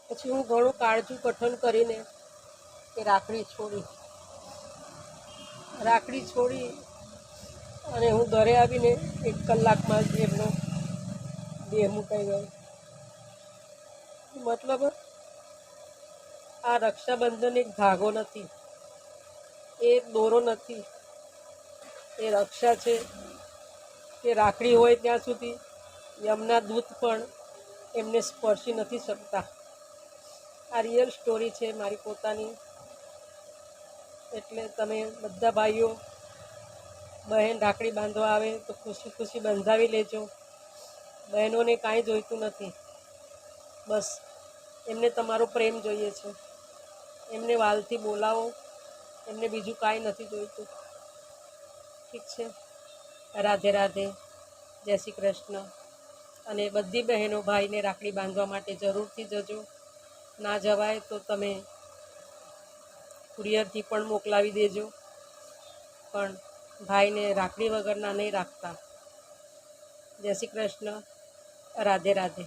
પછી હું ઘણું કાળજું કઠણ કરીને એ રાખડી છોડી અને હું ઘરે આવીને 1 કલાકમાં જ એમનો દેહ મુકાઈ ગયો. મતલબ આ રક્ષાબંધન એક ધાગો નથી, એ એક દોરો નથી, એ રક્ષા છે. કે રાખડી હોય ત્યાં સુધી યમના દૂત પણ એમને સ્પર્શી નથી શકતા. આ રિયલ સ્ટોરી છે મારી પોતાની. એટલે તમે બધા ભાઈઓ બહેન રાખડી બાંધવા આવે તો ખુશી ખુશી બંધાવી લેજો. બહેનોને કાંઈ જોઈતું નથી, બસ એમને તમારો પ્રેમ જોઈએ છે. એમને વાલથી બોલાવો, એમને બીજું કાંઈ નથી જોઈતું. ઠીક છે? રાધે રાધે, જય શ્રી કૃષ્ણ. અને બધી બહેનો ભાઈને રાખડી બાંધવા માટે જરૂરથી જજો. ના જવાય તો તમે કુરિયરથી પણ મોકલાવી દેજો, પણ ભાઈને રાખડી વગરના નહીં રાખતા. જય શ્રી કૃષ્ણ, રાધે રાધે.